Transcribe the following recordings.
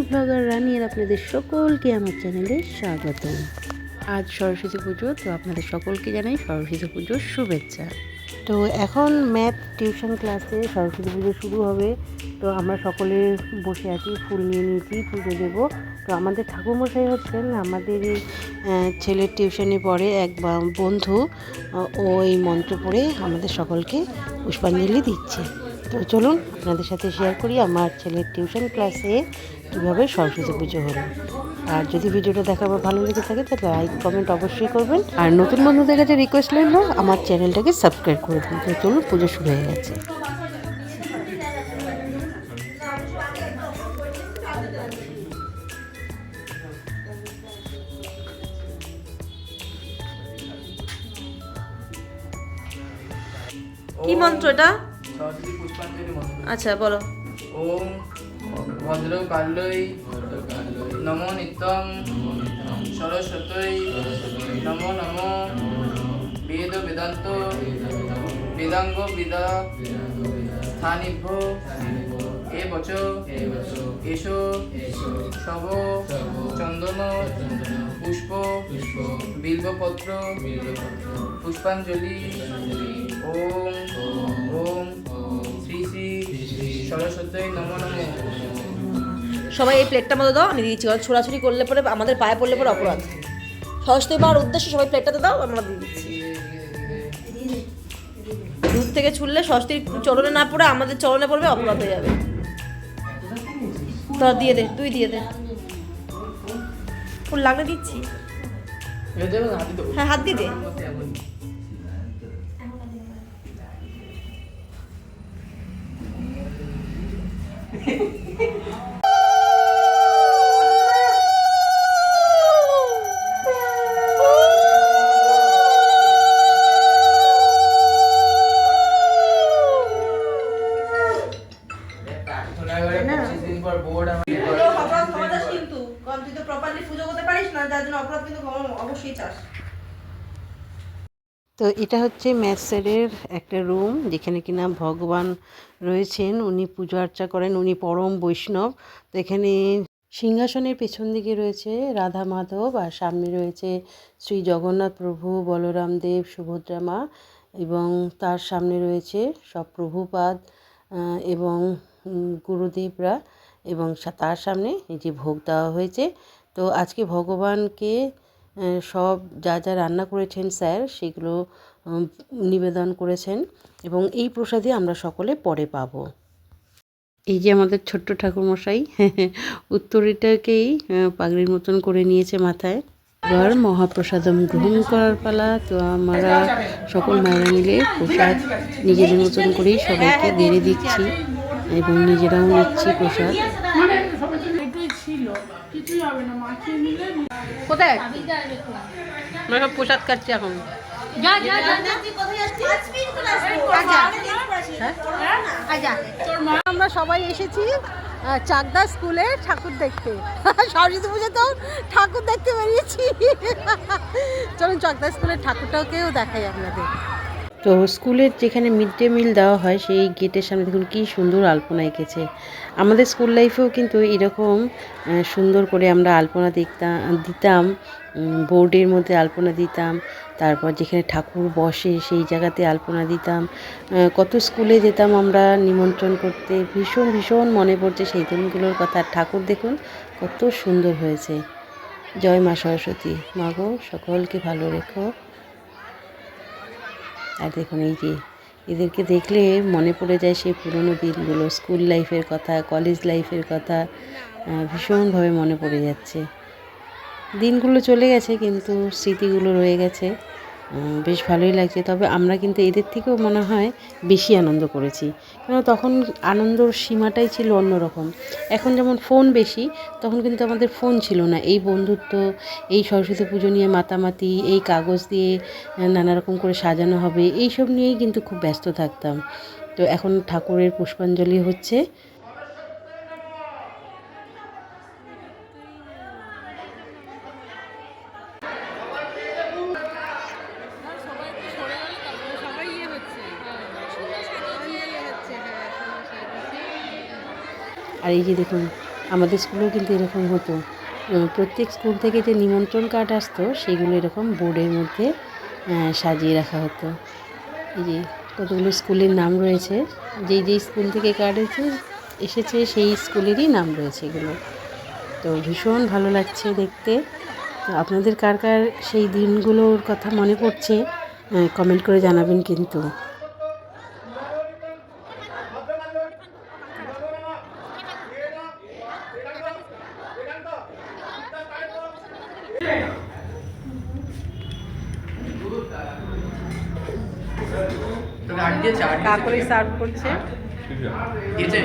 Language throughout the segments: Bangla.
ব্লগার রানী আর আপনাদের সকলকে আমার চ্যানেলে স্বাগত। আজ সরস্বতী পুজো, তো আপনাদের সকলকে জানাই সরস্বতী পুজোর শুভেচ্ছা। তো এখন ম্যাথ টিউশন ক্লাসে সরস্বতী পুজো শুরু হবে। তো আমরা সকলে বসে আছি, ফুল নিয়ে নিয়েছি, পুজো দেবো। তো আমাদের ঠাকুরমশাই হচ্ছেন আমাদের এই ছেলের টিউশনে পড়ে এক বন্ধু, ও এই মন্ত্র পড়ে আমাদের সকলকে পুষ্পাঞ্জলি দিচ্ছে। তো চলুন আপনাদের সাথে শেয়ার করি আমার ছেলের টিউশন ক্লাসে কীভাবে সরস্বতী পুজো হলো। আর যদি ভিডিওটা দেখার পর ভালো লেগে থাকে তাহলে লাইক কমেন্ট অবশ্যই করবেন। আর নতুন বন্ধুদের কাছে রিকোয়েস্ট রইল আমার চ্যানেলটাকে সাবস্ক্রাইব করে দিন। তো চলুন, পুজো শুরু হয়ে গেছে। কি মন্ত্র এটা? সরস্বতী পুষ্পাঞ্জলি মন্ত্র। আচ্ছা বলো। ওম ভদ্রকাল্যৈ নমো নিত্যং সরস্বতৈ নমো নমো বেদ বেদান্ত বেদাঙ্গ বিদা স্থানিভ্য এ বচ এসো শব চন্দন পুষ্প বিল্বপত্র পুষ্পাঞ্জলি ওম ওম শ্রী শ্রী সরস্বতী নমো নমো। সবাই এই প্লেটটা মতো দাও, আমি দিয়েছি। কারণ ছোড়াছুড়ি করলে পরে আমাদের পায়ে পড়লে পরে অপরাধ। সরস্বতী পাওয়ার উদ্দেশ্যে সবাই প্লেটটাতে দাও, আমরা দিয়ে দিচ্ছি। দূর থেকে ছুড়লে সরস্বতীর চরণে না পড়ে আমাদের চরণে পড়বে, অপরাধ হয়ে যাবে। তো দিয়ে দে, তুই দিয়ে দে। ফুল লাগলে দিচ্ছি। হ্যাঁ, হাত দিয়ে দে। তো এটা হচ্ছে ম্যাথ স্যারের একটা রুম, যেখানে কিনা ভগবান রয়েছেন। উনি পুজো আর্চা করেন, উনি পরম বৈষ্ণব। তো এখানে সিংহাসনের পেছন দিকে রয়েছে রাধা মাধব, আর সামনে রয়েছে শ্রী জগন্নাথ প্রভু, বলরাম দেব, সুভদ্রা মা, এবং তার সামনে রয়েছে সব প্রভুপাদ এবং গুরুদেবরা, এবং তার সামনে এই যে ভোগ দেওয়া হয়েছে। তো আজকে ভগবানকে সব যা যা রান্না করেছেন স্যার সেগুলো নিবেদন করেছেন, এবং এই প্রসাদে আমরা সকলে পরে পাবো। এই যে আমাদের ছোট্ট ঠাকুরমশাই উত্তরীটাকেই পাগড়ির মতন করে নিয়েছে মাথায়। এবার মহাপ্রসাদম গ্রহণ করার পালা। তো আমরা সকল মায়েরা মিলে প্রসাদ নিজেদের মতন করেই সবাইকে বেড়ে দিচ্ছি, এবং নিজেরাও নিচ্ছি প্রসাদ। কোথায় আমরা সব প্রসাদ খাচ্ছি এখন। আমরা সবাই এসেছি চাকদা স্কুলে ঠাকুর দেখতে। সরস্বতী পুজো তো ঠাকুর দেখতে বেরিয়েছি। চলুন চাকদা স্কুলের ঠাকুরটাকেও দেখাই আপনাদের। তো স্কুলের যেখানে মিড ডে মিল দেওয়া হয় সেই গেটের সামনে দেখুন কী সুন্দর আলপনা এঁকেছে। আমাদের স্কুল লাইফেও কিন্তু এরকম সুন্দর করে আমরা আলপনা দিতাম, বোর্ডের মধ্যে আলপনা দিতাম। তারপর যেখানে ঠাকুর বসে সেই জায়গাতে আলপনা দিতাম। কত স্কুলে যেতাম আমরা নিমন্ত্রণ করতে। ভীষণ ভীষণ মনে পড়ছে সেই দিনগুলোর কথা। ঠাকুর দেখুন কত সুন্দর হয়েছে। জয় মা সরস্বতী, মা গো সকলকে ভালো রেখো। আর দেখুন এই যে এদেরকে দেখলে মনে পড়ে যায় সেই পুরনো দিনগুলো, স্কুল লাইফের কথা, কলেজ লাইফের কথা। ভীষণভাবে মনে পড়ে যাচ্ছে। দিনগুলো চলে গেছে কিন্তু স্মৃতিগুলো রয়ে গেছে। বেশ ভালোই লাগছে। তবে আমরা কিন্তু এদের থেকেও মনে হয় বেশি আনন্দ করেছি, কারণ তখন আনন্দর সীমাটাই ছিল অন্যরকম। এখন যেমন ফোন বেশি, তখন কিন্তু আমাদের ফোন ছিল না। এই বন্ধুত্ব, এই সরস্বতী পুজো নিয়ে মাতামাতি, এই কাগজ দিয়ে নানা রকম করে সাজানো হবে, এইসব নিয়েই কিন্তু খুব ব্যস্ত থাকতাম। তো এখন ঠাকুরের পুষ্পাঞ্জলি হচ্ছে। আর এই যে দেখুন আমাদের স্কুলেও কিন্তু এরকম হতো। প্রত্যেক স্কুল থেকে যে নিমন্ত্রণ কার্ড আসতো সেগুলো এরকম বোর্ডের মধ্যে সাজিয়ে রাখা হতো। এই যে কতগুলো স্কুলের নাম রয়েছে, যেই যেই স্কুল থেকে কার্ড এসেছে সেই স্কুলেরই নাম রয়েছে এগুলো। তো ভীষণ ভালো লাগছে দেখতে। তো আপনাদের কার কার সেই দিনগুলোর কথা মনে পড়ছে কমেন্ট করে জানাবেন কিন্তু। তোকে 8 দিয়েছে, 8 কাকুরি সার্ভ করছে। দিয়েছে।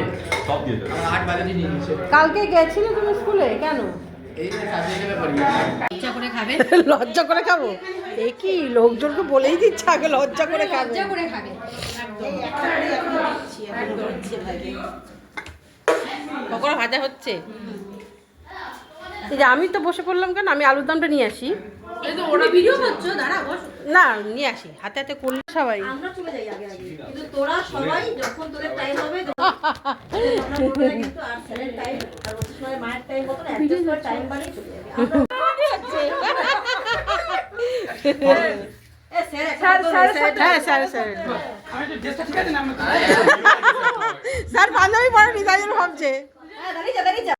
সব দিয়ে দেবে। 8 বাজে নিয়ে নিয়েছে। কালকে গেছিলে তুমি স্কুলে কেন? এই যে সাজিয়ে দেবে পড়ি। লজ্জা করে খাবো? এ কি লোকজনকে বলেই দিচ্ছে আগে লজ্জা করে খাবে। পকোড়া ভাজা হচ্ছে। এই যে আমি তো বসে পড়লাম কেন, আমি আলুর দমটা নিয়ে আসি। ভিডিও করছো, দাঁড়া বস। না নিয়ে আসি, হাতে হাতে করলে সবাই। আমরা চলে যাই আগে আগে, কিন্তু তোরা সবাই যখন তোদের টাইম হবে আমরা বলবো না কিন্তু, আর স্যারের টাইম আর ওদের সময় মায়ের টাইম কত না অ্যাডজাস্ট করে টাইম বানিয়ে চলে যাবে। এ স্যার হ্যাঁ স্যার স্যার পাঞ্জাবি পরেনি তাই জন্য ভাবছে। দাঁড়িয়ে যা, দাঁড়িয়ে যা।